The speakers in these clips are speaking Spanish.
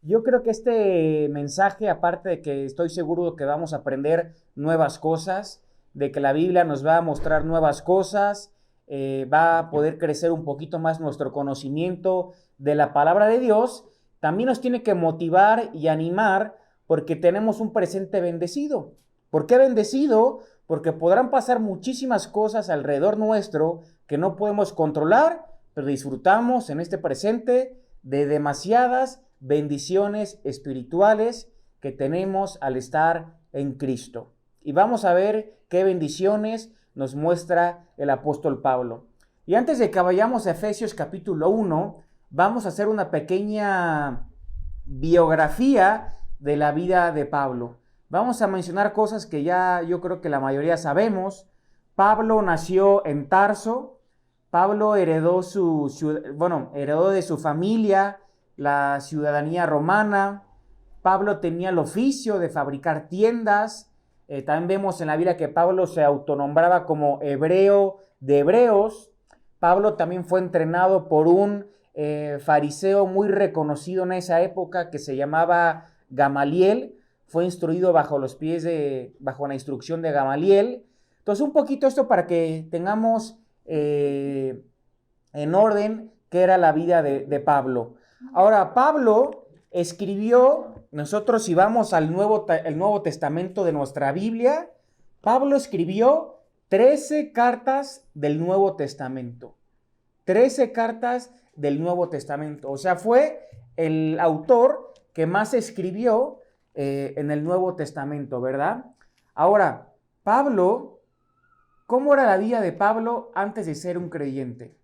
Yo creo que este mensaje, aparte de que estoy seguro que vamos a aprender nuevas cosas, de que la Biblia nos va a mostrar nuevas cosas, va a poder crecer un poquito más nuestro conocimiento de la palabra de Dios, también nos tiene que motivar y animar porque tenemos un presente bendecido. ¿Por qué bendecido? Porque podrán pasar muchísimas cosas alrededor nuestro que no podemos controlar, pero disfrutamos en este presente de demasiadas bendiciones espirituales que tenemos al estar en Cristo. Y vamos a ver qué bendiciones nos muestra el apóstol Pablo. Y antes de que vayamos a Efesios capítulo 1, vamos a hacer una pequeña biografía de la vida de Pablo. Vamos a mencionar cosas que ya yo creo que la mayoría sabemos. Pablo nació en Tarso. Pablo heredó de su familia la ciudadanía romana. Pablo tenía el oficio de fabricar tiendas. También vemos en la Biblia que Pablo se autonombraba como hebreo de hebreos. Pablo también fue entrenado por un fariseo muy reconocido en esa época que se llamaba Gamaliel. Fue instruido bajo la instrucción de Gamaliel. Entonces, un poquito esto para que tengamos en orden qué era la vida de Pablo. Ahora, Pablo escribió, nosotros si vamos al el Nuevo Testamento de nuestra Biblia, Pablo escribió 13 cartas del Nuevo Testamento. 13 cartas del Nuevo Testamento. O sea, fue el autor que más escribió en el Nuevo Testamento, ¿verdad? Ahora, Pablo, ¿cómo era la vida de Pablo antes de ser un creyente?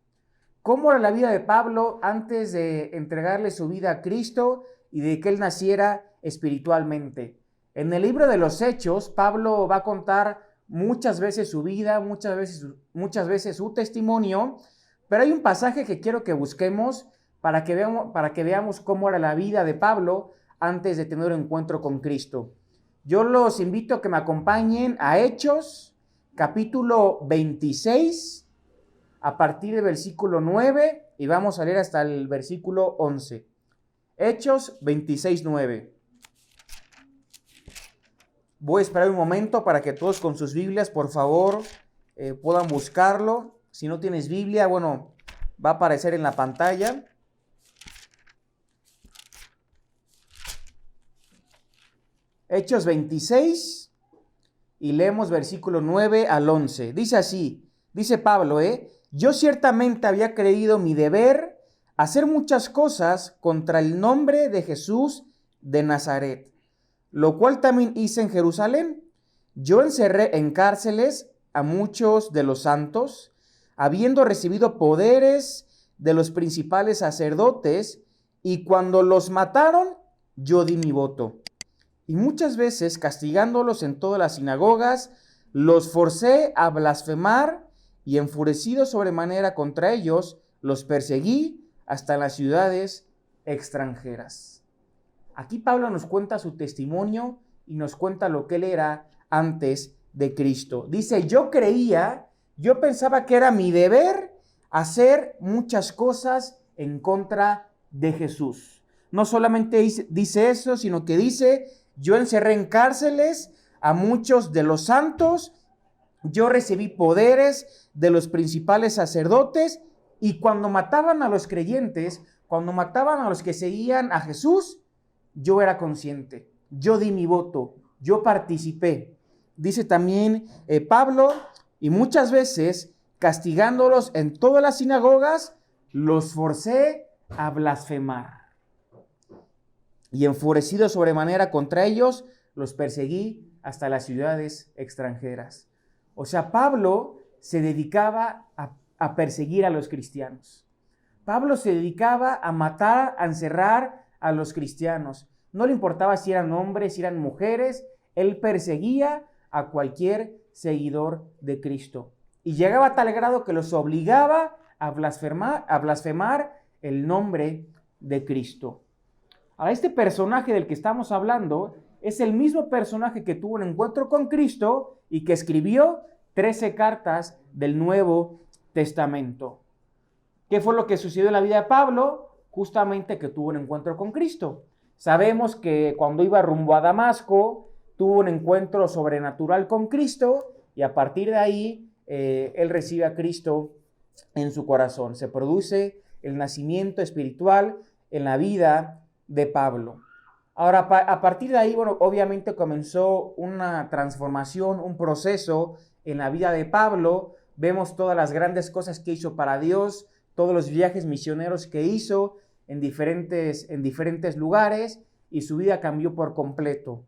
¿Cómo era la vida de Pablo antes de entregarle su vida a Cristo y de que él naciera espiritualmente? En el libro de los Hechos, Pablo va a contar muchas veces su vida, muchas veces su testimonio, pero hay un pasaje que quiero que busquemos para que veamos cómo era la vida de Pablo antes de tener un encuentro con Cristo. Yo los invito a que me acompañen a Hechos, capítulo 26, a partir del versículo 9, y vamos a leer hasta el versículo 11. Hechos 26, 9. Voy a esperar un momento para que todos con sus Biblias, por favor, puedan buscarlo. Si no tienes Biblia, bueno, va a aparecer en la pantalla. Hechos 26 y leemos versículo 9 al 11. Dice así, dice Pablo, yo ciertamente había creído mi deber hacer muchas cosas contra el nombre de Jesús de Nazaret, lo cual también hice en Jerusalén. Yo encerré en cárceles a muchos de los santos, habiendo recibido poderes de los principales sacerdotes, y cuando los mataron, yo di mi voto. Y muchas veces, castigándolos en todas las sinagogas, los forcé a blasfemar, y enfurecido sobremanera contra ellos, los perseguí hasta las ciudades extranjeras. Aquí Pablo nos cuenta su testimonio y nos cuenta lo que él era antes de Cristo. Dice, yo pensaba que era mi deber hacer muchas cosas en contra de Jesús. No solamente dice eso, sino que dice, yo encerré en cárceles a muchos de los santos, yo recibí poderes de los principales sacerdotes, y cuando mataban a los creyentes, cuando mataban a los que seguían a Jesús, yo era consciente, yo di mi voto, yo participé. Dice también Pablo, y muchas veces, castigándolos en todas las sinagogas, los forcé a blasfemar. Y enfurecido sobremanera contra ellos, los perseguí hasta las ciudades extranjeras. O sea, Pablo se dedicaba a perseguir a los cristianos. Pablo se dedicaba a matar, a encerrar a los cristianos. No le importaba si eran hombres, si eran mujeres, él perseguía a cualquier seguidor de Cristo. Y llegaba a tal grado que los obligaba a blasfemar el nombre de Cristo. Ahora, este personaje del que estamos hablando es el mismo personaje que tuvo un encuentro con Cristo y que escribió 13 cartas del Nuevo Testamento. ¿Qué fue lo que sucedió en la vida de Pablo? Justamente que tuvo un encuentro con Cristo. Sabemos que cuando iba rumbo a Damasco, tuvo un encuentro sobrenatural con Cristo y a partir de ahí él recibe a Cristo en su corazón. Se produce el nacimiento espiritual en la vida de Pablo. Ahora, a partir de ahí, bueno, obviamente comenzó una transformación, un proceso en la vida de Pablo. Vemos todas las grandes cosas que hizo para Dios, todos los viajes misioneros que hizo en diferentes lugares, y su vida cambió por completo.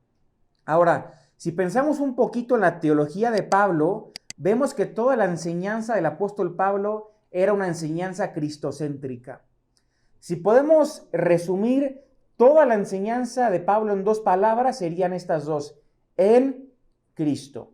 Ahora, si pensamos un poquito en la teología de Pablo, vemos que toda la enseñanza del apóstol Pablo era una enseñanza cristocéntrica. Si podemos resumir toda la enseñanza de Pablo en dos palabras, serían estas dos: en Cristo.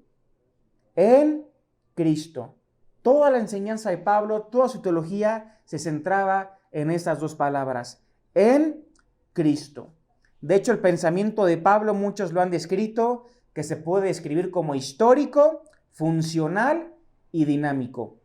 En Cristo. Toda la enseñanza de Pablo, toda su teología se centraba en estas dos palabras: en Cristo. De hecho, el pensamiento de Pablo, muchos lo han descrito, que se puede describir como histórico, funcional y dinámico.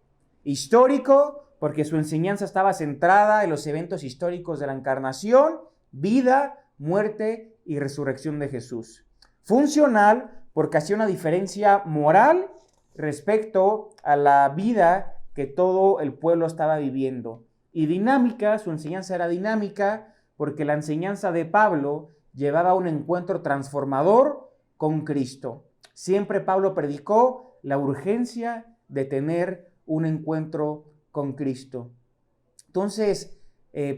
Histórico, porque su enseñanza estaba centrada en los eventos históricos de la encarnación, vida, muerte y resurrección de Jesús. Funcional, porque hacía una diferencia moral respecto a la vida que todo el pueblo estaba viviendo. Y dinámica, su enseñanza era dinámica, porque la enseñanza de Pablo llevaba a un encuentro transformador con Cristo. Siempre Pablo predicó la urgencia de tener un encuentro con Cristo. Entonces,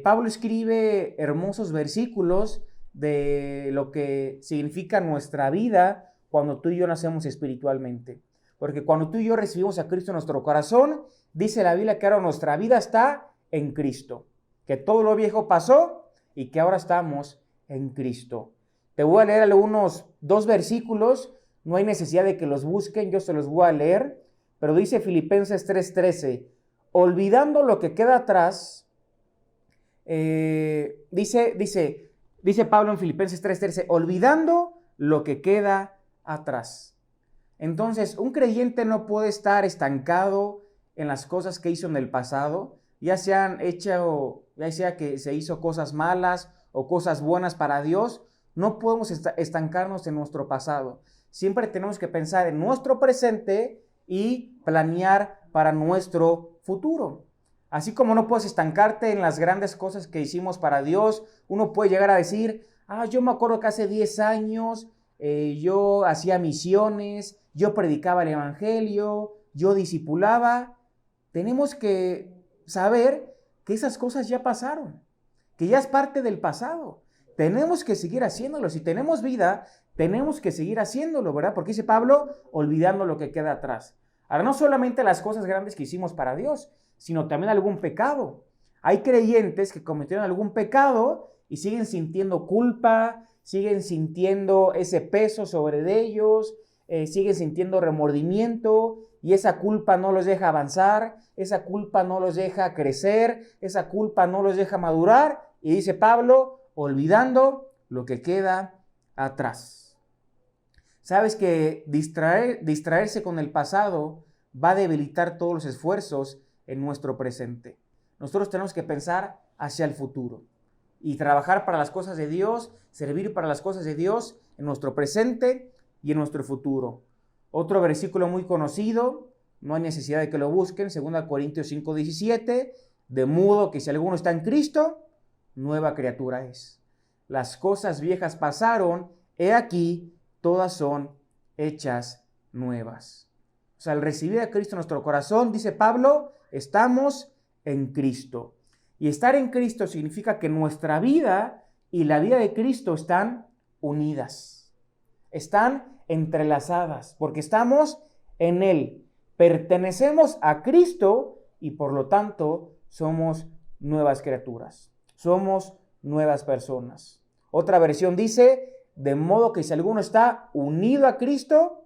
Pablo escribe hermosos versículos de lo que significa nuestra vida cuando tú y yo nacemos espiritualmente. Porque cuando tú y yo recibimos a Cristo en nuestro corazón, dice la Biblia que ahora nuestra vida está en Cristo, que todo lo viejo pasó y que ahora estamos en Cristo. Te voy a leer algunos 2 versículos, no hay necesidad de que los busquen, yo se los voy a leer, pero dice Filipenses 3:13, olvidando lo que queda atrás, dice Pablo en Filipenses 3:13, olvidando lo que queda atrás. Entonces, un creyente no puede estar estancado en las cosas que hizo en el pasado, ya sea que se hizo cosas malas o cosas buenas para Dios. No podemos estancarnos en nuestro pasado. Siempre tenemos que pensar en nuestro presente y planear para nuestro futuro. Así como no puedes estancarte en las grandes cosas que hicimos para Dios, uno puede llegar a decir, yo me acuerdo que hace 10 años yo hacía misiones, yo predicaba el evangelio, yo discipulaba. Tenemos que saber que esas cosas ya pasaron, que ya es parte del pasado. Tenemos que seguir haciéndolo. Si tenemos vida, tenemos que seguir haciéndolo, ¿verdad? Porque dice Pablo, olvidando lo que queda atrás. Ahora, no solamente las cosas grandes que hicimos para Dios, sino también algún pecado. Hay creyentes que cometieron algún pecado y siguen sintiendo culpa, siguen sintiendo ese peso sobre de ellos, siguen sintiendo remordimiento, y esa culpa no los deja avanzar, esa culpa no los deja crecer, esa culpa no los deja madurar. Y dice Pablo, olvidando lo que queda atrás. Sabes que distraerse con el pasado va a debilitar todos los esfuerzos en nuestro presente. Nosotros tenemos que pensar hacia el futuro y trabajar para las cosas de Dios, servir para las cosas de Dios en nuestro presente y en nuestro futuro. Otro versículo muy conocido, no hay necesidad de que lo busquen, 2 Corintios 5:17, de modo que si alguno está en Cristo, nueva criatura es. Las cosas viejas pasaron, he aquí, todas son hechas nuevas. O sea, al recibir a Cristo en nuestro corazón, dice Pablo, estamos en Cristo. Y estar en Cristo significa que nuestra vida y la vida de Cristo están unidas, están entrelazadas, porque estamos en Él, pertenecemos a Cristo y por lo tanto somos nuevas criaturas, somos nuevas personas. Otra versión dice, de modo que si alguno está unido a Cristo,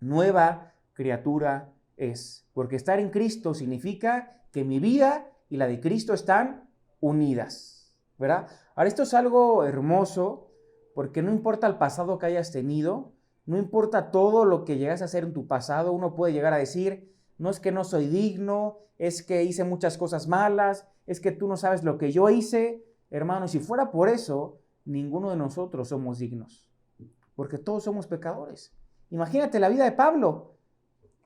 nueva criatura es. Porque estar en Cristo significa que mi vida y la de Cristo están unidas, ¿verdad? Ahora, esto es algo hermoso, porque no importa el pasado que hayas tenido, no importa todo lo que llegas a hacer en tu pasado, uno puede llegar a decir, no es que no soy digno, es que hice muchas cosas malas, es que tú no sabes lo que yo hice. Hermano, si fuera por eso, ninguno de nosotros somos dignos, porque todos somos pecadores. Imagínate la vida de Pablo.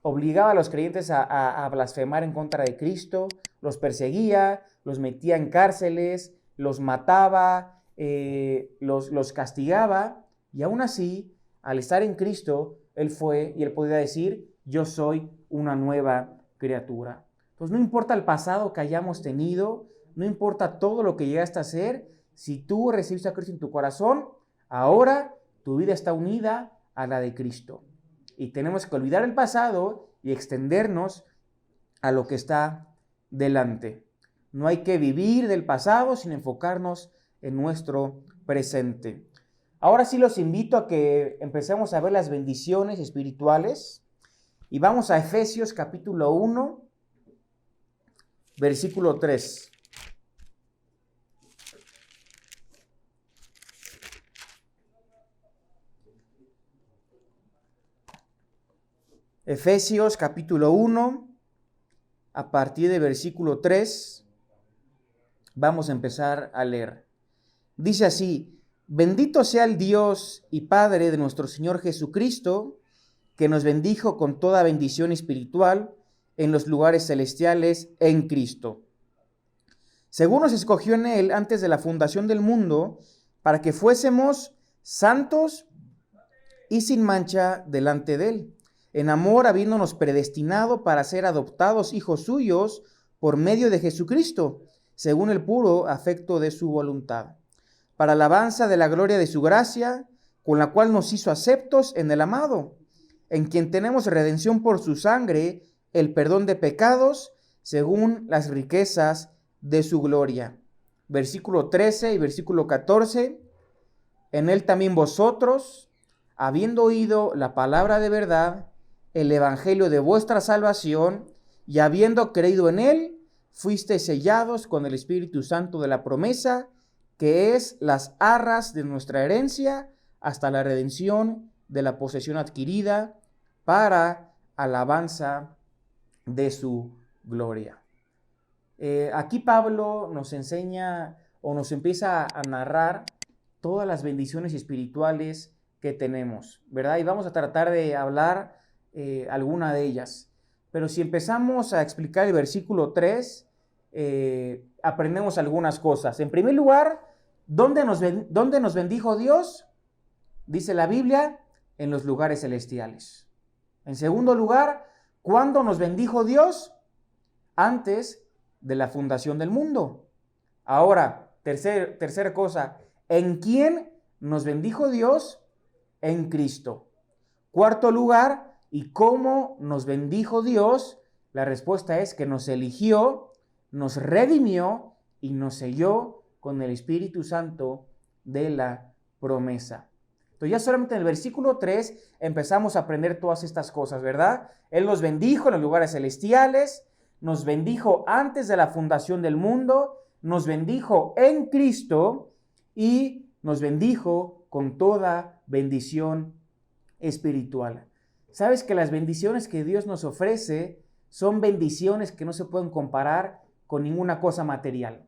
Obligaba a los creyentes a blasfemar en contra de Cristo, los perseguía, los metía en cárceles, los mataba, los castigaba, y aún así, al estar en Cristo, él podía decir, yo soy una nueva criatura. Entonces no importa el pasado que hayamos tenido, no importa todo lo que llegaste a hacer, si tú recibiste a Cristo en tu corazón, ahora tu vida está unida a la de Cristo. Y tenemos que olvidar el pasado y extendernos a lo que está delante. No hay que vivir del pasado, sino enfocarnos en nuestro presente. Ahora sí los invito a que empecemos a ver las bendiciones espirituales. Y vamos a Efesios capítulo 1, versículo 3. Efesios capítulo 1, a partir de versículo 3, vamos a empezar a leer. Dice así: bendito sea el Dios y Padre de nuestro Señor Jesucristo, que nos bendijo con toda bendición espiritual en los lugares celestiales en Cristo. Según nos escogió en Él antes de la fundación del mundo, para que fuésemos santos y sin mancha delante de Él, en amor habiéndonos predestinado para ser adoptados hijos suyos por medio de Jesucristo, según el puro afecto de su voluntad, para alabanza de la gloria de su gracia, con la cual nos hizo aceptos en el amado, en quien tenemos redención por su sangre, el perdón de pecados, según las riquezas de su gloria. Versículo 13 y versículo 14, en él también vosotros, habiendo oído la palabra de verdad, el evangelio de vuestra salvación, y habiendo creído en él, fuisteis sellados con el Espíritu Santo de la promesa, que es las arras de nuestra herencia, hasta la redención de la posesión adquirida, para alabanza de su gloria. Aquí Pablo nos enseña o nos empieza a narrar todas las bendiciones espirituales que tenemos, ¿verdad? Y vamos a tratar de hablar alguna de ellas. Pero si empezamos a explicar el versículo 3, aprendemos algunas cosas. En primer lugar, ¿dónde nos bendijo Dios? Dice la Biblia, en los lugares celestiales. En segundo lugar, ¿cuándo nos bendijo Dios? Antes de la fundación del mundo. Ahora, tercera cosa, ¿en quién nos bendijo Dios? En Cristo. Cuarto lugar, ¿y cómo nos bendijo Dios? La respuesta es que nos eligió, nos redimió y nos selló con el Espíritu Santo de la promesa. Entonces ya solamente en el versículo 3 empezamos a aprender todas estas cosas, ¿verdad? Él nos bendijo en los lugares celestiales, nos bendijo antes de la fundación del mundo, nos bendijo en Cristo y nos bendijo con toda bendición espiritual. ¿Sabes que las bendiciones que Dios nos ofrece son bendiciones que no se pueden comparar con ninguna cosa material?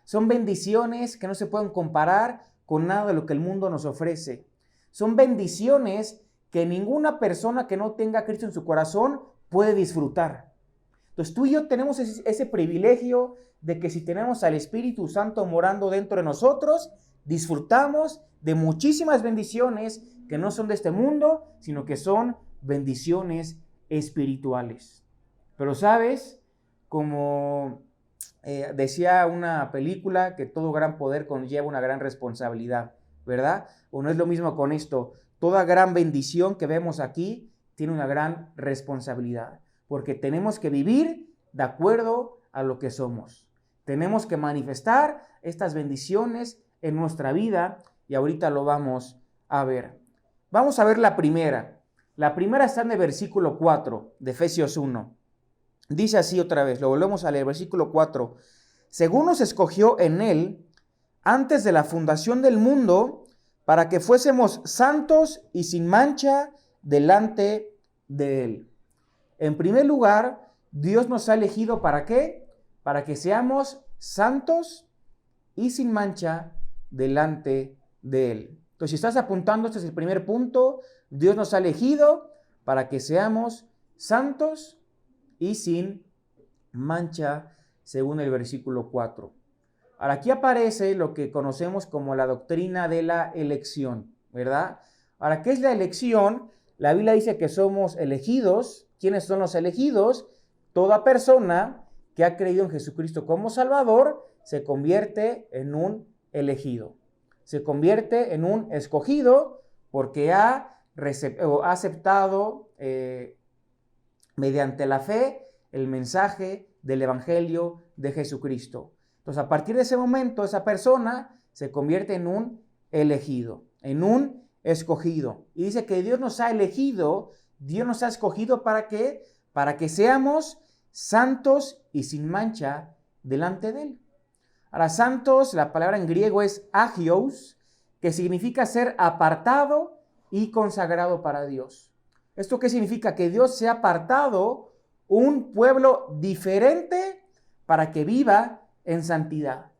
Son bendiciones que no se pueden comparar con nada de lo que el mundo nos ofrece. Son bendiciones que ninguna persona que no tenga a Cristo en su corazón puede disfrutar. Entonces tú y yo tenemos ese privilegio de que si tenemos al Espíritu Santo morando dentro de nosotros, disfrutamos de muchísimas bendiciones que no son de este mundo, sino que son bendiciones espirituales. Pero sabes, como decía una película, que todo gran poder conlleva una gran responsabilidad, ¿verdad? O no es lo mismo con esto. Toda gran bendición que vemos aquí tiene una gran responsabilidad, porque tenemos que vivir de acuerdo a lo que somos. Tenemos que manifestar estas bendiciones en nuestra vida y ahorita lo vamos a ver. Vamos a ver la primera. La primera está en el versículo 4 de Efesios 1. Dice así otra vez, lo volvemos a leer, versículo 4. Según nos escogió en él antes de la fundación del mundo, para que fuésemos santos y sin mancha delante de él. En primer lugar, Dios nos ha elegido ¿para qué? Para que seamos santos y sin mancha delante de Él. Entonces, si estás apuntando, este es el primer punto. Dios nos ha elegido para que seamos santos y sin mancha, según el versículo 4. Ahora, aquí aparece lo que conocemos como la doctrina de la elección, ¿verdad? Ahora, ¿qué es la elección? La Biblia dice que somos elegidos. ¿Quiénes son los elegidos? Toda persona que ha creído en Jesucristo como Salvador se convierte en un elegido. Se convierte en un escogido porque ha aceptado mediante la fe el mensaje del Evangelio de Jesucristo. Entonces, a partir de ese momento, esa persona se convierte en un elegido, en un escogido. Y dice que Dios nos ha elegido, Dios nos ha escogido ¿para qué? Para que seamos santos y sin mancha delante de Él. Ahora, santos, la palabra en griego es agios, que significa ser apartado y consagrado para Dios. ¿Esto qué significa? Que Dios se ha apartado un pueblo diferente para que viva en santidad,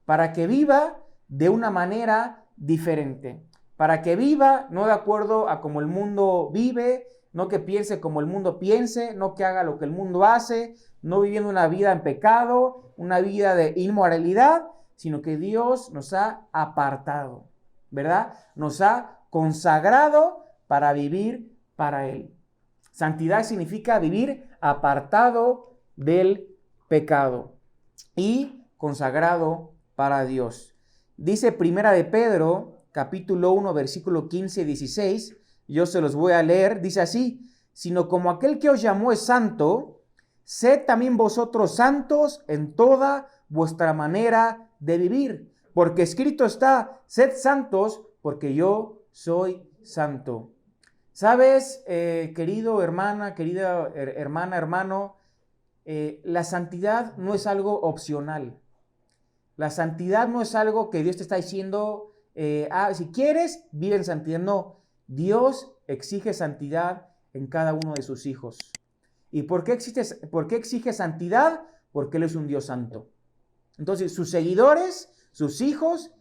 para que viva de una manera diferente, para que viva no de acuerdo a como el mundo vive, no que piense como el mundo piense, no que haga lo que el mundo hace, no viviendo una vida en pecado, una vida de inmoralidad, sino que Dios nos ha apartado, ¿verdad? Nos ha consagrado para vivir para Él. Santidad significa vivir apartado del pecado y consagrado para Dios. Dice Primera de Pedro, capítulo 1, versículo 15 y 16, yo se los voy a leer, dice así: sino como aquel que os llamó es santo, sed también vosotros santos en toda vuestra manera de vivir, porque escrito está, sed santos, porque yo soy santo. ¿Sabes, querido hermana, querida hermana, hermano? La santidad no es algo opcional. La santidad no es algo que Dios te está diciendo, si quieres, vive en santidad. No, Dios exige santidad en cada uno de sus hijos. ¿Y por qué exige santidad? Porque Él es un Dios santo. Entonces, sus seguidores, sus hijos,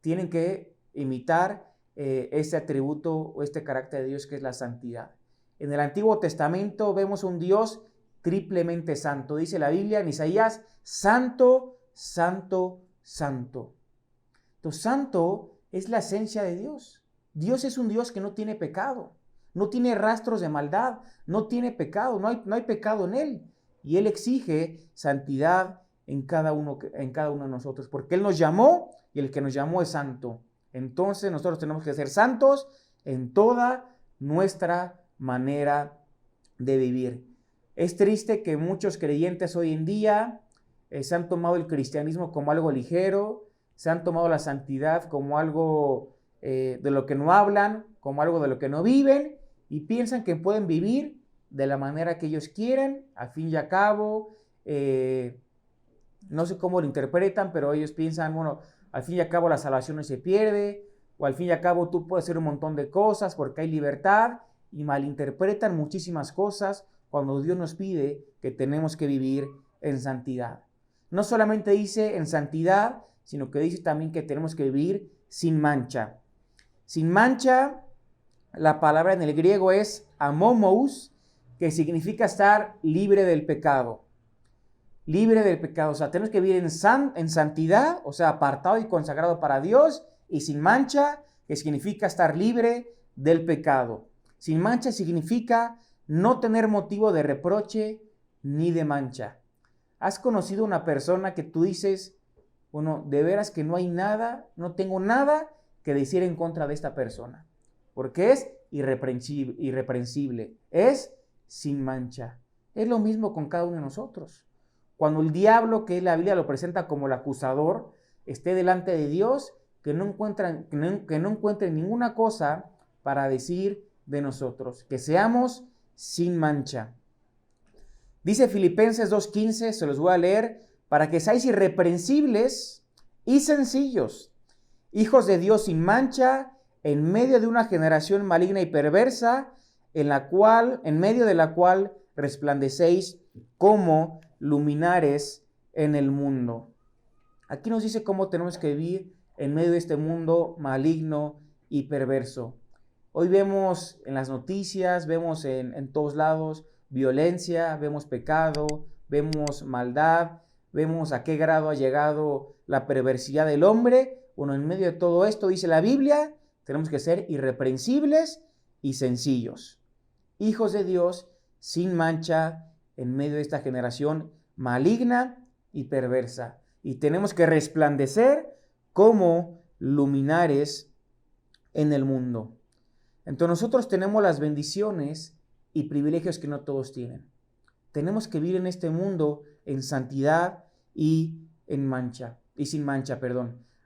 tienen que imitar este atributo o este carácter de Dios que es la santidad. En el Antiguo Testamento vemos un Dios triplemente santo. Dice la Biblia en Isaías, santo, santo, santo. Entonces, santo es la esencia de Dios. Dios es un Dios que no tiene pecado, no tiene rastros de maldad, no tiene pecado, no hay pecado en Él. Y Él exige santidad en cada uno de nosotros, porque Él nos llamó y el que nos llamó es santo. Entonces nosotros tenemos que ser santos en toda nuestra manera de vivir. Es triste que muchos creyentes hoy en día se han tomado el cristianismo como algo ligero, se han tomado la santidad como algo de lo que no hablan, como algo de lo que no viven, y piensan que pueden vivir de la manera que ellos quieren. Al fin y al cabo, no sé cómo lo interpretan, pero ellos piensan, bueno, al fin y al cabo la salvación no se pierde, o al fin y al cabo tú puedes hacer un montón de cosas porque hay libertad, y malinterpretan muchísimas cosas cuando Dios nos pide que tenemos que vivir en santidad. No solamente dice en santidad, sino que dice también que tenemos que vivir sin mancha. Sin mancha, la palabra en el griego es amomous, que significa estar libre del pecado. Libre del pecado, o sea, tenemos que vivir en santidad, o sea, apartado y consagrado para Dios, y sin mancha, que significa estar libre del pecado. Sin mancha significa no tener motivo de reproche ni de mancha. ¿Has conocido una persona que tú dices, bueno, de veras que no hay nada, no tengo nada que decir en contra de esta persona? Porque es irreprensible, es sin mancha. Es lo mismo con cada uno de nosotros. Cuando el diablo, que la Biblia lo presenta como el acusador, esté delante de Dios, que no encuentre ninguna cosa para decir de nosotros, que seamos sin mancha. Dice Filipenses 2:15, se los voy a leer, para que seáis irreprensibles y sencillos, hijos de Dios sin mancha, en medio de una generación maligna y perversa, en medio de la cual resplandecéis como luminares en el mundo. Aquí nos dice cómo tenemos que vivir en medio de este mundo maligno y perverso. Hoy vemos en las noticias, vemos en todos lados violencia, vemos pecado, vemos maldad, vemos a qué grado ha llegado la perversidad del hombre. Bueno, en medio de todo esto, dice la Biblia, tenemos que ser irreprensibles y sencillos, hijos de Dios sin mancha en medio de esta generación maligna y perversa. Y tenemos que resplandecer como luminares en el mundo. Entonces nosotros tenemos las bendiciones y privilegios que no todos tienen. Tenemos que vivir en este mundo en santidad y sin mancha.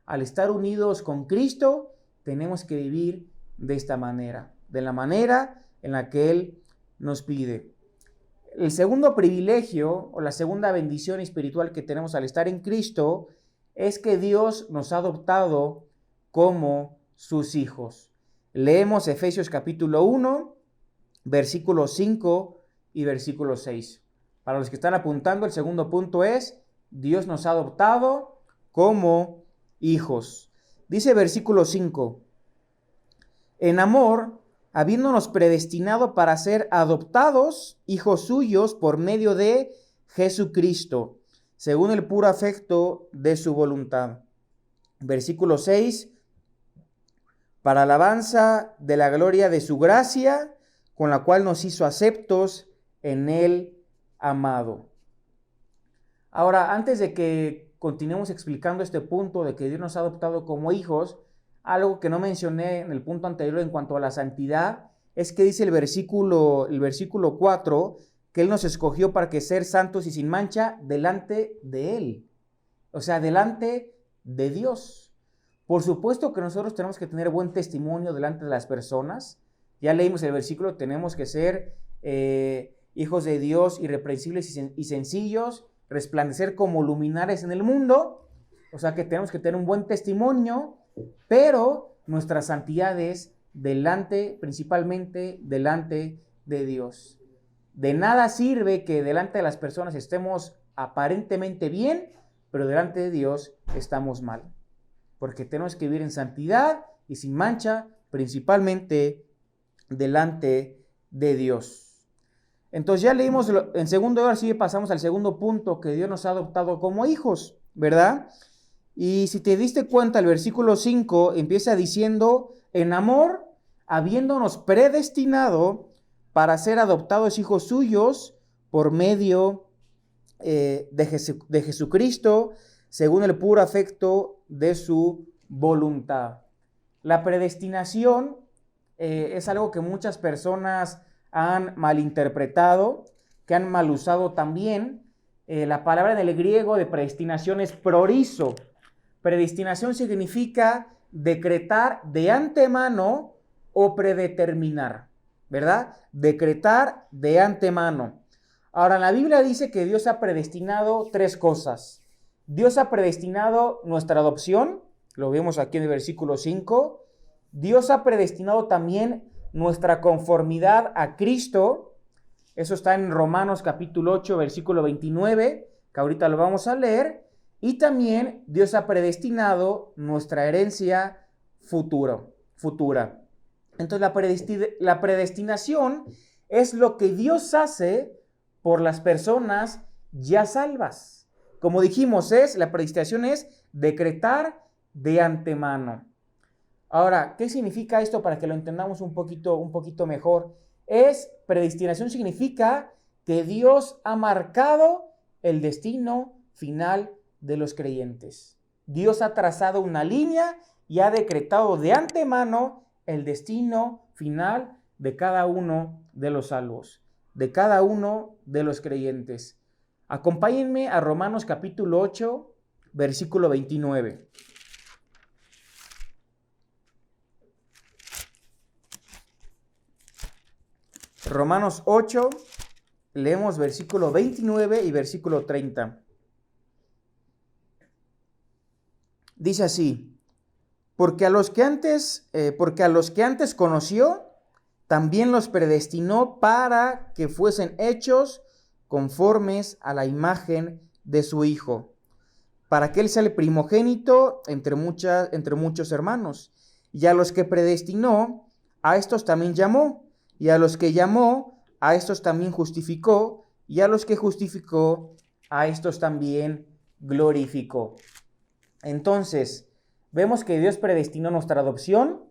Al estar unidos con Cristo, tenemos que vivir de esta manera, de la manera en la que Él nos pide. El segundo privilegio o la segunda bendición espiritual que tenemos al estar en Cristo es que Dios nos ha adoptado como sus hijos. Leemos Efesios capítulo 1, versículos 5 y versículo 6. Para los que están apuntando, el segundo punto es: Dios nos ha adoptado como hijos. Dice versículo 5: en amor, habiéndonos predestinado para ser adoptados hijos suyos por medio de Jesucristo, según el puro afecto de su voluntad. Versículo 6: para alabanza de la gloria de su gracia, con la cual nos hizo aceptos en el amado. Ahora, antes de que continuemos explicando este punto de que Dios nos ha adoptado como hijos, algo que no mencioné en el punto anterior en cuanto a la santidad, es que dice el versículo 4, que Él nos escogió para que ser santos y sin mancha delante de Él. O sea, delante de Dios. Por supuesto que nosotros tenemos que tener buen testimonio delante de las personas. Ya leímos el versículo, tenemos que ser hijos de Dios irreprensibles y sencillos, resplandecer como luminares en el mundo. O sea que tenemos que tener un buen testimonio, pero nuestra santidad es principalmente delante de Dios. De nada sirve que delante de las personas estemos aparentemente bien, pero delante de Dios estamos mal. Porque tenemos que vivir en santidad y sin mancha, principalmente delante de Dios. Entonces ya leímos en segundo lugar, sí pasamos al segundo punto, que Dios nos ha adoptado como hijos, ¿verdad? Y si te diste cuenta, el versículo 5 empieza diciendo: en amor, habiéndonos predestinado para ser adoptados hijos suyos por medio de Jesucristo, según el puro afecto de su voluntad. La predestinación es algo que muchas personas han malinterpretado, que han mal usado también. La palabra en el griego de predestinación es prorizo. Predestinación significa decretar de antemano o predeterminar, ¿verdad? Decretar de antemano. Ahora, la Biblia dice que Dios ha predestinado tres cosas. Dios ha predestinado nuestra adopción, lo vemos aquí en el versículo 5. Dios ha predestinado también nuestra conformidad a Cristo. Eso está en Romanos capítulo 8, versículo 29, que ahorita lo vamos a leer. Y también Dios ha predestinado nuestra herencia futura. Entonces la predestinación es lo que Dios hace por las personas ya salvas. Como dijimos, la predestinación es decretar de antemano. Ahora, ¿qué significa esto para que lo entendamos un poquito mejor? Predestinación significa que Dios ha marcado el destino final de los creyentes. Dios ha trazado una línea y ha decretado de antemano el destino final de cada uno de los salvos, de cada uno de los creyentes. Acompáñenme a Romanos capítulo 8, versículo 29. Romanos 8, leemos versículo 29 y versículo 30. Dice así: porque a los que antes conoció, también los predestinó para que fuesen hechos conformes a la imagen de su Hijo, para que Él sea el primogénito entre muchos hermanos. Y a los que predestinó, a estos también llamó. Y a los que llamó, a estos también justificó. Y a los que justificó, a estos también glorificó. Entonces, vemos que Dios predestinó nuestra adopción,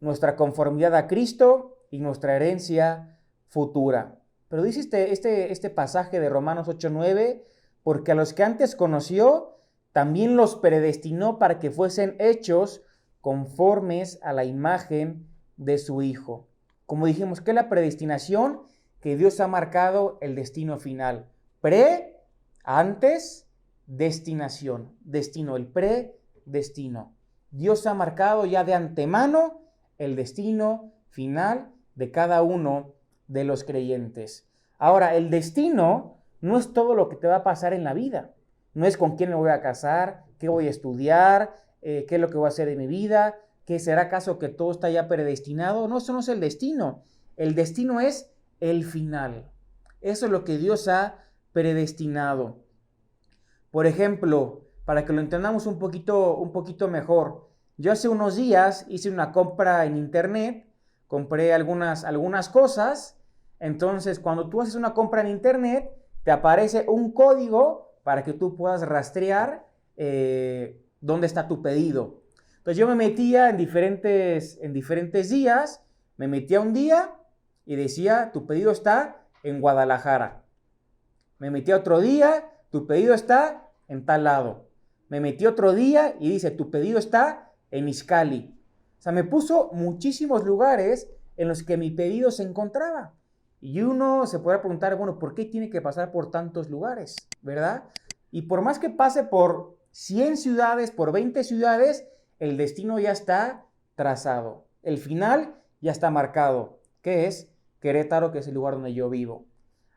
nuestra conformidad a Cristo y nuestra herencia futura. Pero dice este pasaje de Romanos 8:9, porque a los que antes conoció, también los predestinó para que fuesen hechos conformes a la imagen de su Hijo. Como dijimos, ¿qué es la predestinación? Que Dios ha marcado el destino final. Antes, destinación. Destino, el predestino. Dios ha marcado ya de antemano el destino final de cada uno de los creyentes. Ahora, el destino no es todo lo que te va a pasar en la vida. No es con quién me voy a casar, qué voy a estudiar, qué es lo que voy a hacer en mi vida, qué será acaso que todo está ya predestinado. No, eso no es el destino. El destino es el final. Eso es lo que Dios ha predestinado. Por ejemplo, para que lo entendamos un poquito mejor, yo hace unos días hice una compra en internet, compré algunas cosas. Entonces, cuando tú haces una compra en internet, te aparece un código para que tú puedas rastrear dónde está tu pedido. Entonces, yo me metía en diferentes días, me metía un día y decía, tu pedido está en Guadalajara. Me metía otro día, tu pedido está en tal lado. Me metí otro día y dice, tu pedido está en Izcalli. O sea, me puso muchísimos lugares en los que mi pedido se encontraba. Y uno se podrá preguntar, bueno, ¿por qué tiene que pasar por tantos lugares? ¿Verdad? Y por más que pase por 100 ciudades, por 20 ciudades, el destino ya está trazado. El final ya está marcado, que es Querétaro, que es el lugar donde yo vivo.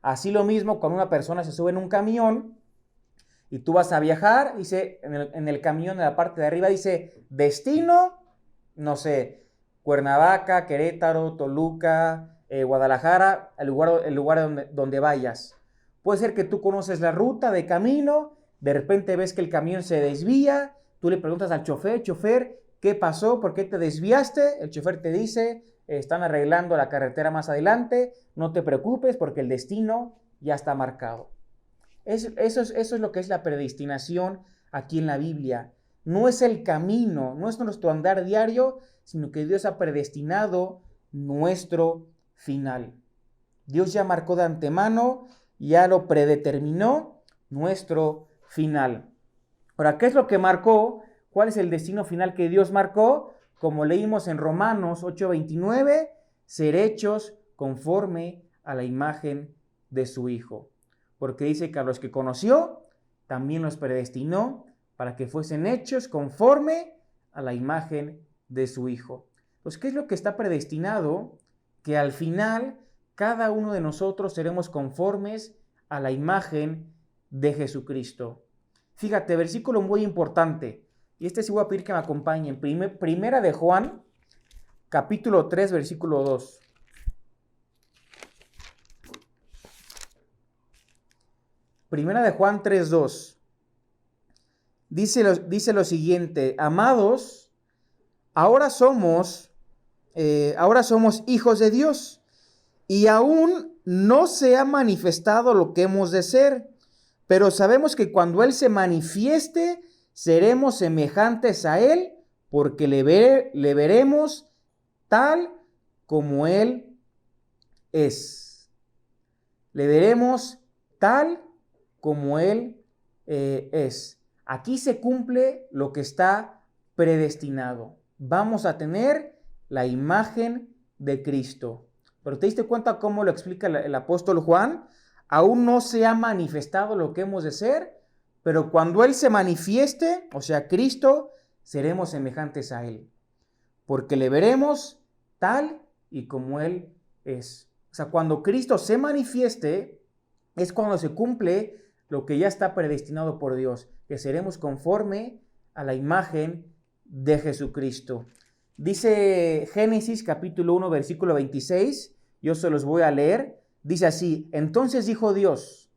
Así lo mismo cuando una persona se sube en un camión y tú vas a viajar, dice, en el camión, en la parte de arriba, dice, destino, no sé, Cuernavaca, Querétaro, Toluca, Guadalajara, el lugar donde vayas. Puede ser que tú conoces la ruta de camino, de repente ves que el camión se desvía, tú le preguntas al chofer, ¿qué pasó? ¿Por qué te desviaste? El chofer te dice, están arreglando la carretera más adelante, no te preocupes porque el destino ya está marcado. Eso es lo que es la predestinación aquí en la Biblia. No es el camino, no es nuestro andar diario, sino que Dios ha predestinado nuestro final. Dios ya marcó de antemano, ya lo predeterminó nuestro final. Ahora, ¿qué es lo que marcó? ¿Cuál es el destino final que Dios marcó? Como leímos en Romanos 8:29, ser hechos conforme a la imagen de su Hijo. Porque dice que a los que conoció, también los predestinó para que fuesen hechos conforme a la imagen de su Hijo. Pues, ¿qué es lo que está predestinado? Que al final cada uno de nosotros seremos conformes a la imagen de Jesucristo. Fíjate, versículo muy importante, y sí voy a pedir que me acompañen. Primera de Juan, capítulo 3, versículo 2. Primera de Juan 3:2. Dice lo siguiente, amados, ahora somos hijos de Dios, y aún no se ha manifestado lo que hemos de ser, pero sabemos que cuando Él se manifieste, seremos semejantes a Él, porque le veremos tal como Él es. Le veremos tal como Él es. Aquí se cumple lo que está predestinado. Vamos a tener la imagen de Cristo. Pero ¿te diste cuenta cómo lo explica el apóstol Juan? Aún no se ha manifestado lo que hemos de ser, pero cuando Él se manifieste, o sea, Cristo, seremos semejantes a Él, porque le veremos tal y como Él es. O sea, cuando Cristo se manifieste, es cuando se cumple lo que ya está predestinado por Dios, que seremos conforme a la imagen de Jesucristo. Dice Génesis capítulo 1, versículo 26, yo se los voy a leer, dice así, entonces dijo Dios,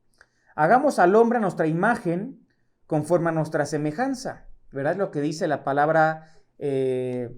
hagamos al hombre a nuestra imagen, conforme a nuestra semejanza, ¿verdad? Es lo que dice la palabra de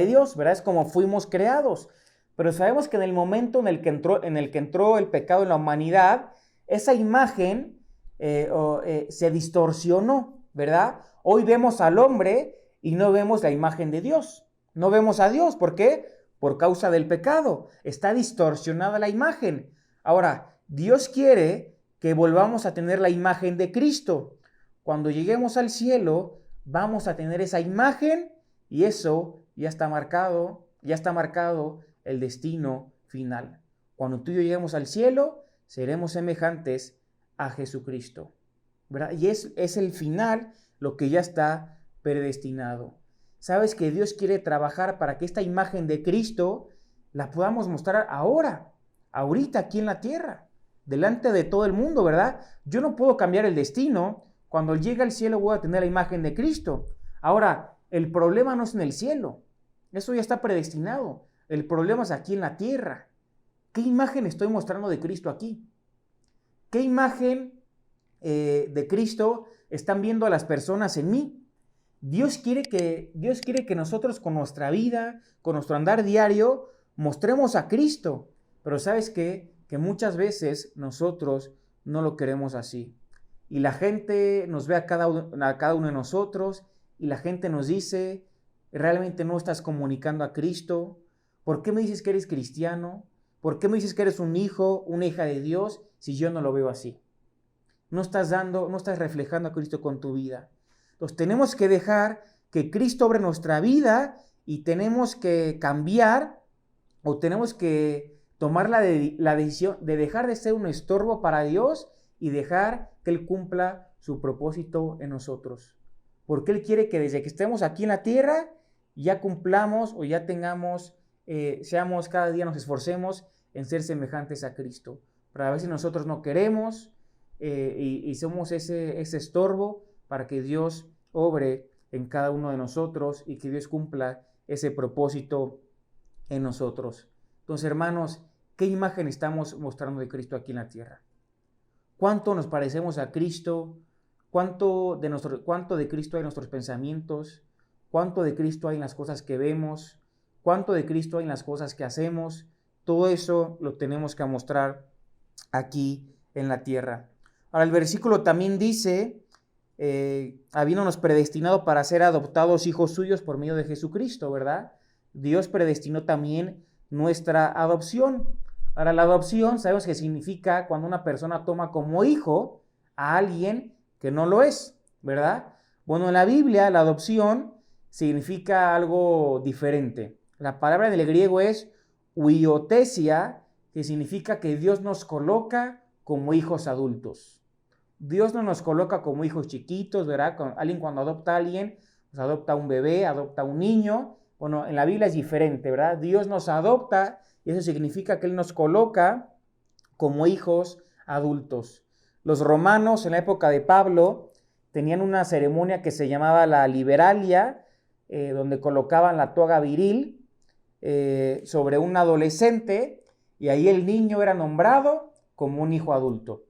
Dios, ¿verdad? Es como fuimos creados. Pero sabemos que en el momento en el que entró el pecado en la humanidad, esa imagen se distorsionó, ¿verdad? Hoy vemos al hombre y no vemos la imagen de Dios. No vemos a Dios. ¿Por qué? Por causa del pecado. Está distorsionada la imagen. Ahora, Dios quiere que volvamos a tener la imagen de Cristo. Cuando lleguemos al cielo, vamos a tener esa imagen y eso ya está marcado el destino final. Cuando tú y yo lleguemos al cielo, seremos semejantes a Jesucristo, ¿verdad? Y es el final lo que ya está predestinado. Sabes que Dios quiere trabajar para que esta imagen de Cristo la podamos mostrar ahorita aquí en la tierra, delante de todo el mundo, ¿verdad? Yo no puedo cambiar el destino. Cuando llegue al cielo voy a tener la imagen de Cristo. Ahora, el problema no es en el cielo. Eso ya está predestinado. El problema es aquí en la tierra. ¿Qué imagen estoy mostrando de Cristo aquí? ¿Qué imagen de Cristo están viendo las personas en mí? Dios quiere que nosotros con nuestra vida, con nuestro andar diario, mostremos a Cristo. Pero ¿sabes qué? Que muchas veces nosotros no lo queremos así. Y la gente nos ve a cada uno de nosotros y la gente nos dice, realmente no estás comunicando a Cristo. ¿Por qué me dices que eres cristiano? ¿Por qué me dices que eres un hijo, una hija de Dios si yo no lo veo así? No estás reflejando a Cristo con tu vida. Entonces tenemos que dejar que Cristo obre nuestra vida y tenemos que cambiar o tenemos que tomar la decisión de dejar de ser un estorbo para Dios y dejar que Él cumpla su propósito en nosotros. Porque Él quiere que desde que estemos aquí en la tierra ya cumplamos o ya tengamos, cada día nos esforcemos en ser semejantes a Cristo. Pero a veces nosotros no queremos y somos ese estorbo para que Dios obre en cada uno de nosotros y que Dios cumpla ese propósito en nosotros. Entonces, hermanos, ¿qué imagen estamos mostrando de Cristo aquí en la tierra? ¿Cuánto nos parecemos a Cristo? ¿Cuánto de Cristo hay en nuestros pensamientos? ¿Cuánto de Cristo hay en las cosas que vemos? ¿Cuánto de Cristo hay en las cosas que hacemos? Todo eso lo tenemos que mostrar aquí en la tierra. Ahora, el versículo también dice, habiéndonos predestinado para ser adoptados hijos suyos por medio de Jesucristo, ¿verdad? Dios predestinó también nuestra adopción. Ahora, la adopción sabemos que significa cuando una persona toma como hijo a alguien que no lo es, ¿verdad? Bueno, en la Biblia la adopción significa algo diferente. La palabra del griego es huiotesia, que significa que Dios nos coloca como hijos adultos. Dios no nos coloca como hijos chiquitos, ¿verdad? Alguien cuando adopta a alguien, pues adopta a un bebé, adopta a un niño. Bueno, en la Biblia es diferente, ¿verdad? Dios nos adopta y eso significa que Él nos coloca como hijos adultos. Los romanos en la época de Pablo tenían una ceremonia que se llamaba la liberalia, donde colocaban la toga viril sobre un adolescente y ahí el niño era nombrado como un hijo adulto.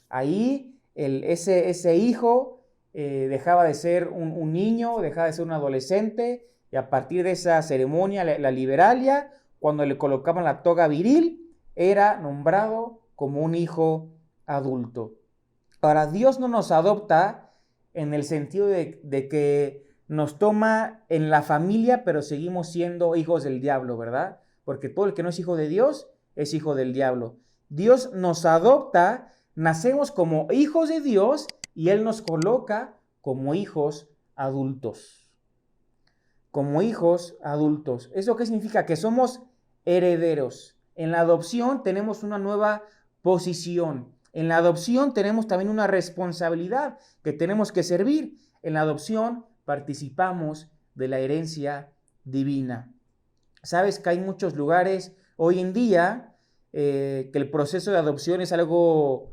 Ahí ese hijo dejaba de ser un niño, dejaba de ser un adolescente y a partir de esa ceremonia, la liberalia, cuando le colocaban la toga viril, era nombrado como un hijo adulto. Ahora, Dios no nos adopta en el sentido de que nos toma en la familia, pero seguimos siendo hijos del diablo, ¿verdad? Porque todo el que no es hijo de Dios es hijo del diablo. Dios nos adopta, nacemos como hijos de Dios y Él nos coloca como hijos adultos. Como hijos adultos. ¿Eso qué significa? Que somos herederos. En la adopción tenemos una nueva posición. En la adopción tenemos también una responsabilidad que tenemos que servir. En la adopción participamos de la herencia divina. Sabes que hay muchos lugares hoy en día que el proceso de adopción es algo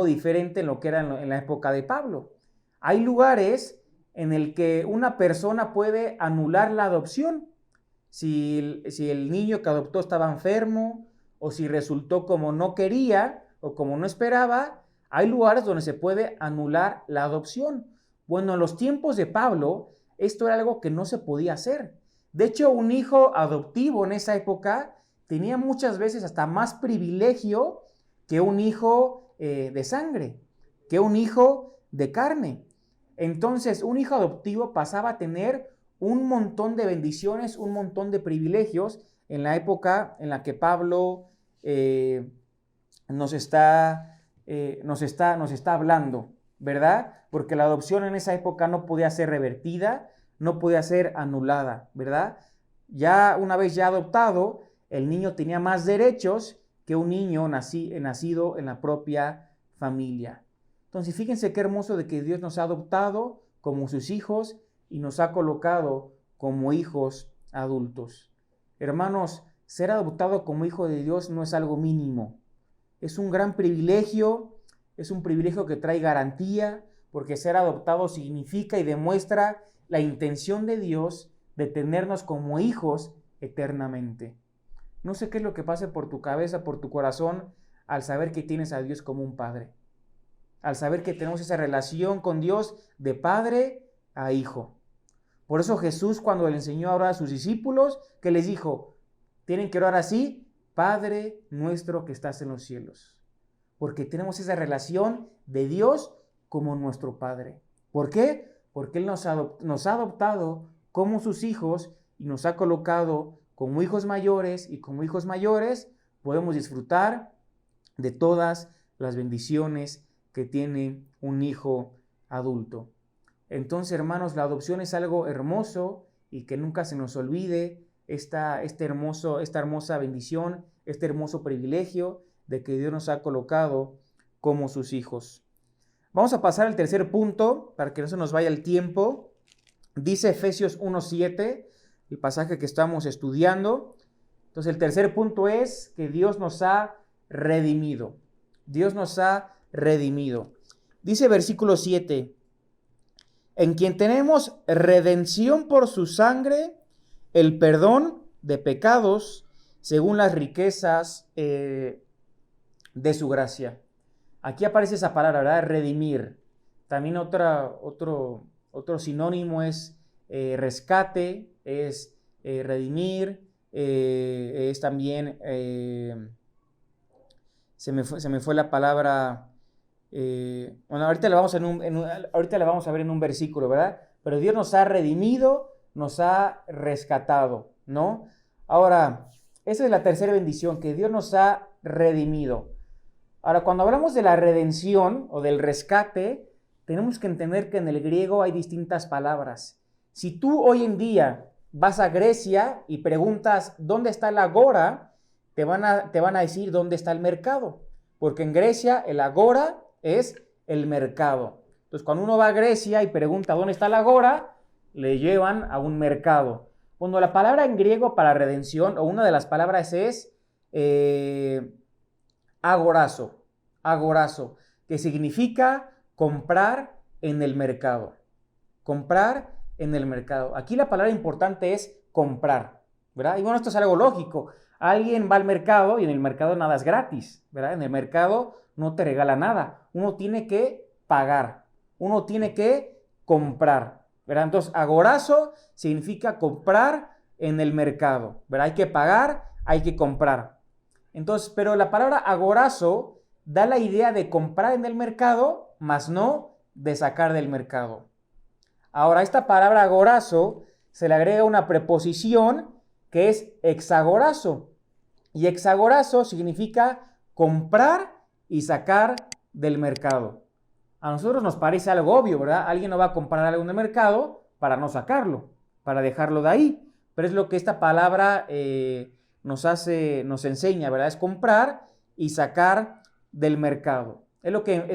diferente en lo que era en la época de Pablo. Hay lugares en el que una persona puede anular la adopción. Si el niño que adoptó estaba enfermo o si resultó como no quería o como no esperaba, Hay lugares donde se puede anular la adopción. Bueno, en los tiempos de Pablo, esto era algo que no se podía hacer. De hecho, un hijo adoptivo en esa época tenía muchas veces hasta más privilegio que un hijo de sangre, que un hijo de carne. Entonces, un hijo adoptivo pasaba a tener un montón de bendiciones, un montón de privilegios en la época en la que Pablo nos está hablando, ¿verdad? Porque la adopción en esa época no podía ser revertida, no podía ser anulada, ¿verdad? Ya una vez ya adoptado, el niño tenía más derechos que un niño nacido en la propia familia. Entonces, fíjense qué hermoso de que Dios nos ha adoptado como sus hijos y nos ha colocado como hijos adultos. Hermanos, ser adoptado como hijo de Dios no es algo mínimo. Es un gran privilegio, es un privilegio que trae garantía, porque ser adoptado significa y demuestra la intención de Dios de tenernos como hijos eternamente. No sé qué es lo que pase por tu cabeza, por tu corazón, al saber que tienes a Dios como un padre. Al saber que tenemos esa relación con Dios de padre a hijo. Por eso Jesús, cuando le enseñó a orar a sus discípulos, que les dijo, tienen que orar así, Padre nuestro que estás en los cielos. Porque tenemos esa relación de Dios como nuestro Padre. ¿Por qué? Porque Él nos ha adoptado como sus hijos y nos ha colocado como hijos mayores, y como hijos mayores podemos disfrutar de todas las bendiciones que tiene un hijo adulto. Entonces, hermanos, la adopción es algo hermoso y que nunca se nos olvide esta hermosa bendición, este hermoso privilegio de que Dios nos ha colocado como sus hijos. Vamos a pasar al tercer punto para que no se nos vaya el tiempo. Dice Efesios 1:7, el pasaje que estamos estudiando. Entonces, el tercer punto es que Dios nos ha redimido. Dios nos ha redimido. Dice versículo 7, en quien tenemos redención por su sangre, el perdón de pecados, según las riquezas de su gracia. Aquí aparece esa palabra, ¿verdad? Redimir. También otro sinónimo es rescate, es redimir, es también, se me fue la palabra, bueno, ahorita la vamos a ver en un versículo, ¿verdad? Pero Dios nos ha redimido, nos ha rescatado, ¿no? Ahora, esa es la tercera bendición, que Dios nos ha redimido. Ahora, cuando hablamos de la redención o del rescate, tenemos que entender que en el griego hay distintas palabras. Si tú hoy en día vas a Grecia y preguntas ¿dónde está el agora?, te van a decir dónde está el mercado, porque en Grecia el agora es el mercado. Entonces, cuando uno va a Grecia y pregunta ¿dónde está el agora?, le llevan a un mercado. Cuando la palabra en griego para redención, o una de las palabras es agorazo, que significa comprar en el mercado. Comprar en el mercado. Aquí la palabra importante es comprar, ¿verdad? Y bueno, esto es algo lógico. Alguien va al mercado y en el mercado nada es gratis, ¿verdad? En el mercado no te regala nada. Uno tiene que pagar. Uno tiene que comprar, ¿verdad? Entonces, agorazo significa comprar en el mercado, ¿verdad? Hay que pagar, hay que comprar. Entonces, pero la palabra agorazo da la idea de comprar en el mercado, más no de sacar del mercado. Ahora, a esta palabra agorazo se le agrega una preposición que es exagorazo. Y exagorazo significa comprar y sacar del mercado. A nosotros nos parece algo obvio, ¿verdad? Alguien no va a comprar algo en el mercado para no sacarlo, para dejarlo de ahí. Pero es lo que esta palabra nos enseña, ¿verdad? Es comprar y sacar del mercado. Es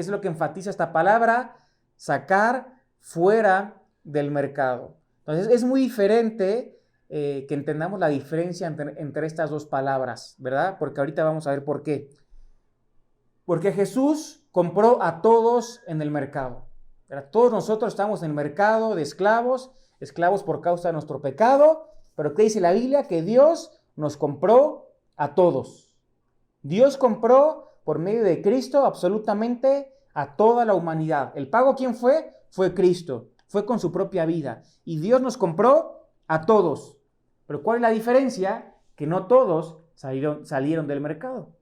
lo que enfatiza esta palabra, sacar fuera del mercado. Entonces es muy diferente que entendamos la diferencia entre estas dos palabras, ¿verdad? Porque ahorita vamos a ver por qué. Porque Jesús compró a todos en el mercado, ¿verdad? Todos nosotros estamos en el mercado de esclavos por causa de nuestro pecado, pero ¿qué dice la Biblia? Que Dios nos compró a todos. Dios compró por medio de Cristo absolutamente a toda la humanidad. ¿El pago quién fue? Fue Cristo, fue con su propia vida. Y Dios nos compró a todos. Pero ¿cuál es la diferencia? Que no todos salieron del mercado,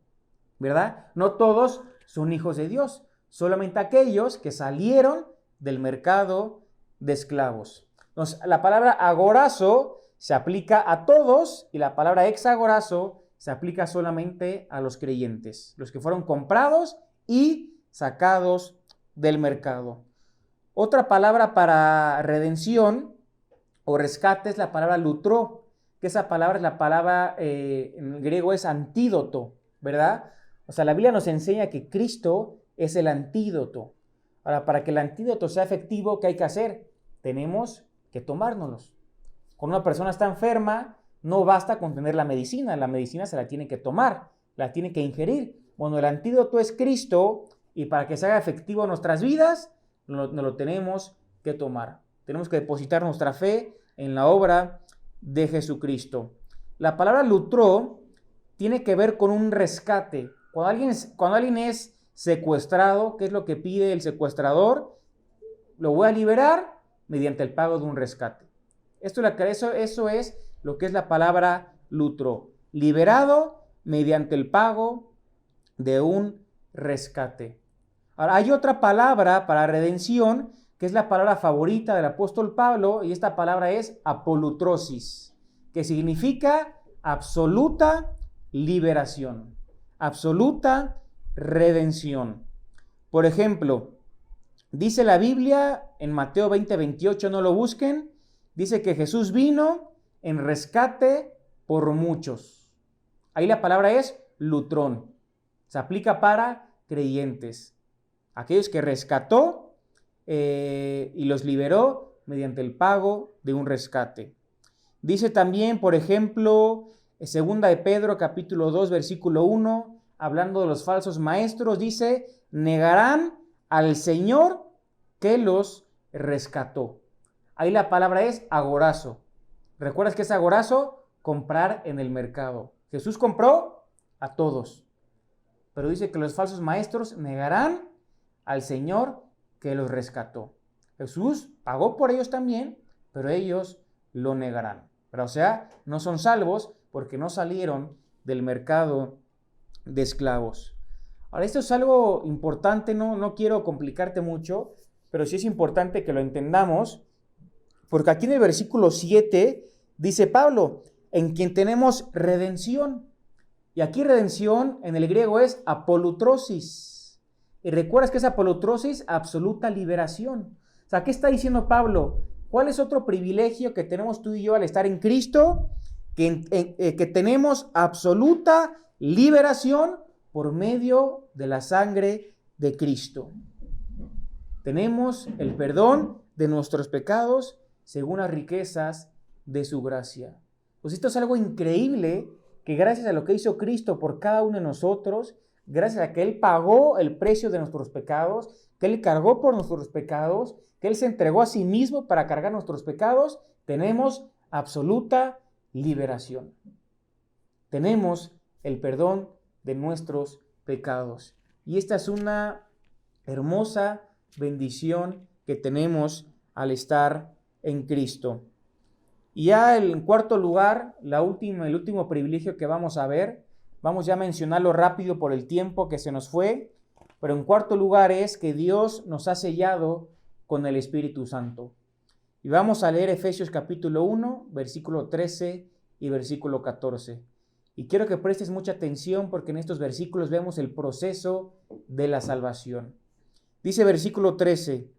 ¿verdad? No todos son hijos de Dios, solamente aquellos que salieron del mercado de esclavos. Entonces, la palabra agorazo se aplica a todos y la palabra exagorazo se aplica solamente a los creyentes, los que fueron comprados y sacados del mercado. Otra palabra para redención o rescate es la palabra lutró, que esa palabra es la palabra, en griego es antídoto, ¿verdad? O sea, la Biblia nos enseña que Cristo es el antídoto. Ahora, para que el antídoto sea efectivo, ¿qué hay que hacer? Tenemos que tomárnoslos. Cuando una persona está enferma, no basta con tener la medicina se la tiene que tomar, la tiene que ingerir. Bueno, el antídoto es Cristo y para que se haga efectivo en nuestras vidas, nos lo tenemos que tomar. Tenemos que depositar nuestra fe en la obra de Jesucristo. La palabra lutró tiene que ver con un rescate. Cuando alguien es secuestrado, ¿qué es lo que pide el secuestrador? Lo voy a liberar mediante el pago de un rescate. Eso es lo que es la palabra lutró. Liberado mediante el pago de un rescate. Ahora, hay otra palabra para redención que es la palabra favorita del apóstol Pablo, y esta palabra es apolutrosis, que significa absoluta liberación, absoluta redención. Por ejemplo, dice la Biblia en Mateo 20:28, no lo busquen, dice que Jesús vino en rescate por muchos. Ahí la palabra es lutrón. Se aplica para creyentes, aquellos que rescató y los liberó mediante el pago de un rescate. Dice también, por ejemplo, segunda de Pedro, capítulo 2, versículo 1, hablando de los falsos maestros, dice, negarán al Señor que los rescató. Ahí la palabra es agorazo. ¿Recuerdas qué es agorazo? Comprar en el mercado. Jesús compró a todos, pero dice que los falsos maestros negarán al Señor que los rescató. Jesús pagó por ellos también, pero ellos lo negarán. Pero, o sea, no son salvos porque no salieron del mercado de esclavos. Ahora, esto es algo importante, no quiero complicarte mucho, pero sí es importante que lo entendamos, porque aquí en el versículo 7 dice Pablo, en quien tenemos redención. Y aquí redención en el griego es apolutrosis. Y recuerdas que es apolutrosis, absoluta liberación. O sea, ¿qué está diciendo Pablo? ¿Cuál es otro privilegio que tenemos tú y yo al estar en Cristo? Que tenemos absoluta liberación por medio de la sangre de Cristo. Tenemos el perdón de nuestros pecados según las riquezas de su gracia. Pues esto es algo increíble, que gracias a lo que hizo Cristo por cada uno de nosotros, gracias a que Él pagó el precio de nuestros pecados, que Él cargó por nuestros pecados, que Él se entregó a sí mismo para cargar nuestros pecados, tenemos absoluta liberación. Tenemos el perdón de nuestros pecados. Y esta es una hermosa bendición que tenemos al estar en Cristo. Y ya en cuarto lugar, el último privilegio que vamos a ver, vamos ya a mencionarlo rápido por el tiempo que se nos fue, pero en cuarto lugar es que Dios nos ha sellado con el Espíritu Santo. Y vamos a leer Efesios capítulo 1, versículo 13 y versículo 14. Y quiero que prestes mucha atención porque en estos versículos vemos el proceso de la salvación. Dice versículo 13,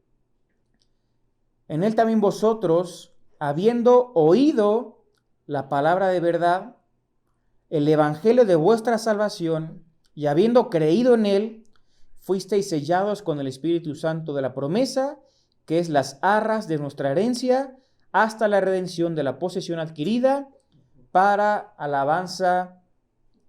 en él también vosotros, habiendo oído la palabra de verdad, el evangelio de vuestra salvación, y habiendo creído en él, fuisteis sellados con el Espíritu Santo de la promesa, que es las arras de nuestra herencia, hasta la redención de la posesión adquirida, para alabanza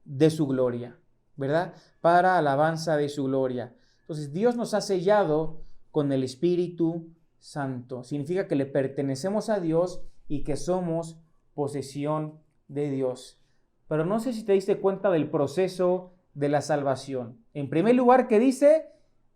de su gloria, ¿verdad? Para alabanza de su gloria. Entonces, Dios nos ha sellado con el Espíritu Santo. Significa que le pertenecemos a Dios y que somos posesión de Dios. Pero no sé si te diste cuenta del proceso de la salvación. En primer lugar, ¿qué dice?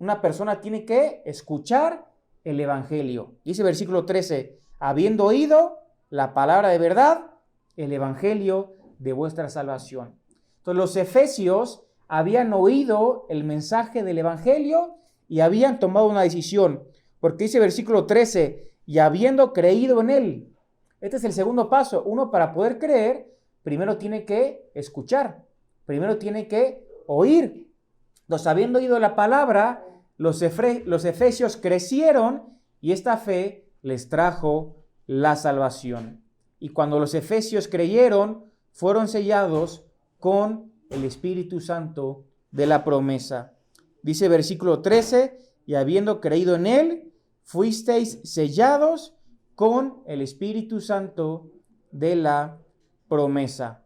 Una persona tiene que escuchar el Evangelio. Dice versículo 13, habiendo oído la palabra de verdad, el Evangelio de vuestra salvación. Entonces los efesios habían oído el mensaje del Evangelio y habían tomado una decisión, porque dice versículo 13, y habiendo creído en él. Este es el segundo paso. Uno, para poder creer, primero tiene que escuchar, primero tiene que oír. Entonces, habiendo oído la palabra, los efesios crecieron y esta fe les trajo la salvación. Y cuando los efesios creyeron, fueron sellados con el Espíritu Santo de la promesa. Dice versículo 13, y habiendo creído en él, fuisteis sellados con el Espíritu Santo de la promesa.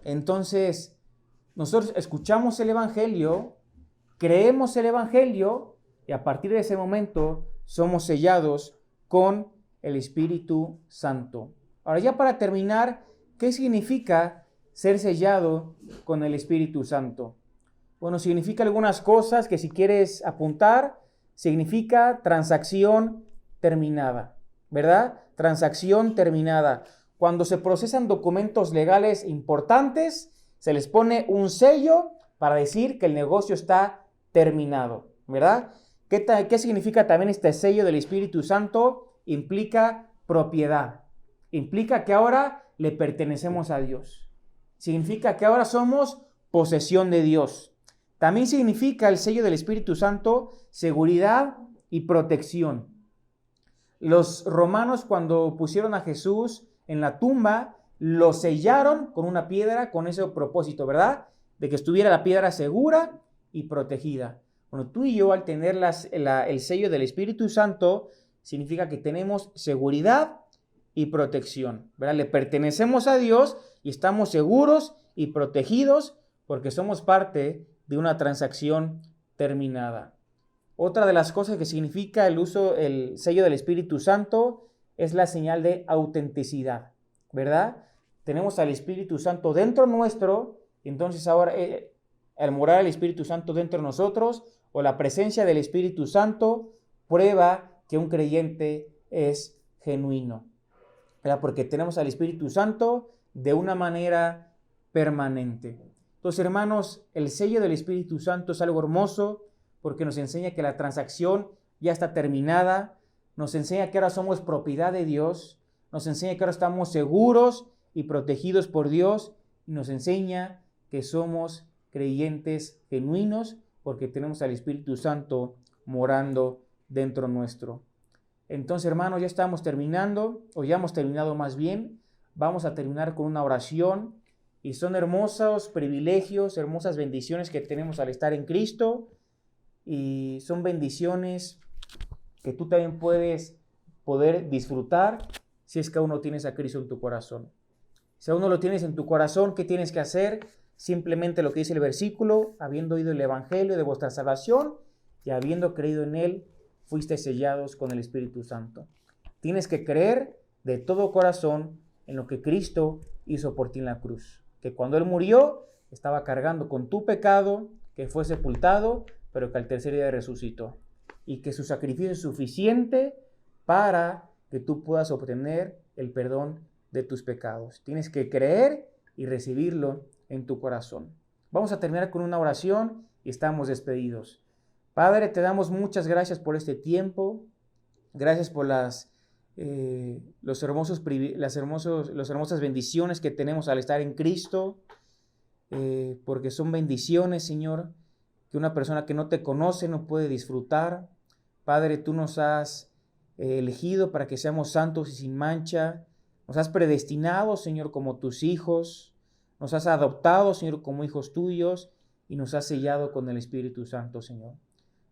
Entonces, nosotros escuchamos el Evangelio, creemos el Evangelio y a partir de ese momento somos sellados con el Espíritu Santo. Ahora ya para terminar, ¿qué significa ser sellado con el Espíritu Santo? Bueno, significa algunas cosas que si quieres apuntar, significa transacción terminada, ¿verdad? Transacción terminada. Cuando se procesan documentos legales importantes, se les pone un sello para decir que el negocio está terminado, ¿verdad? ¿Qué significa también este sello del Espíritu Santo? Implica propiedad. Implica que ahora le pertenecemos a Dios. Significa que ahora somos posesión de Dios. También significa el sello del Espíritu Santo seguridad y protección. Los romanos, cuando pusieron a Jesús en la tumba, lo sellaron con una piedra con ese propósito, ¿verdad? De que estuviera la piedra segura y protegida. Bueno, tú y yo, al tener el sello del Espíritu Santo, significa que tenemos seguridad y protección, ¿verdad? Le pertenecemos a Dios y estamos seguros y protegidos porque somos parte de una transacción terminada. Otra de las cosas que significa el sello del Espíritu Santo es la señal de autenticidad, ¿verdad? Tenemos al Espíritu Santo dentro nuestro, entonces ahora al morar el Espíritu Santo dentro de nosotros o la presencia del Espíritu Santo prueba que un creyente es genuino, ¿verdad? Porque tenemos al Espíritu Santo de una manera permanente. Entonces, hermanos, el sello del Espíritu Santo es algo hermoso porque nos enseña que la transacción ya está terminada, nos enseña que ahora somos propiedad de Dios, nos enseña que ahora estamos seguros y protegidos por Dios y nos enseña que somos creyentes genuinos porque tenemos al Espíritu Santo morando dentro nuestro. Entonces, hermanos, ya estamos terminando, o ya hemos terminado más bien. Vamos a terminar con una oración y son hermosos privilegios, hermosas bendiciones que tenemos al estar en Cristo y son bendiciones que tú también puedes poder disfrutar si es que aún no tienes a Cristo en tu corazón. Si aún no lo tienes en tu corazón, ¿qué tienes que hacer? Simplemente lo que dice el versículo, habiendo oído el Evangelio de vuestra salvación y habiendo creído en él, fuiste sellados con el Espíritu Santo. Tienes que creer de todo corazón en lo que Cristo hizo por ti en la cruz. Que cuando él murió, estaba cargando con tu pecado, que fue sepultado, pero que al tercer día resucitó. Y que su sacrificio es suficiente para que tú puedas obtener el perdón de tus pecados. Tienes que creer y recibirlo en tu corazón. Vamos a terminar con una oración y estamos despedidos. Padre, te damos muchas gracias por este tiempo. Gracias por las hermosas bendiciones que tenemos al estar en Cristo. Porque son bendiciones, Señor, que una persona que no te conoce no puede disfrutar. Padre, tú nos has elegido para que seamos santos y sin mancha. Nos has predestinado, Señor, como tus hijos. Nos has adoptado, Señor, como hijos tuyos y nos has sellado con el Espíritu Santo, Señor.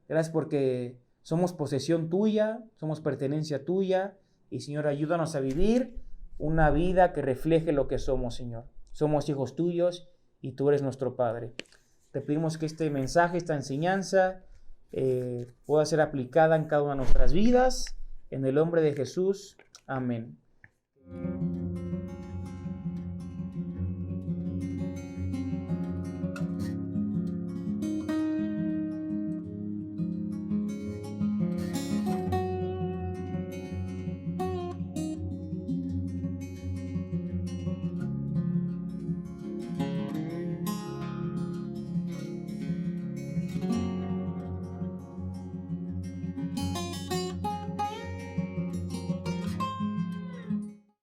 Gracias porque somos posesión tuya, somos pertenencia tuya y, Señor, ayúdanos a vivir una vida que refleje lo que somos, Señor. Somos hijos tuyos y tú eres nuestro Padre. Te pedimos que este mensaje, esta enseñanza pueda ser aplicada en cada una de nuestras vidas. En el nombre de Jesús. Amén.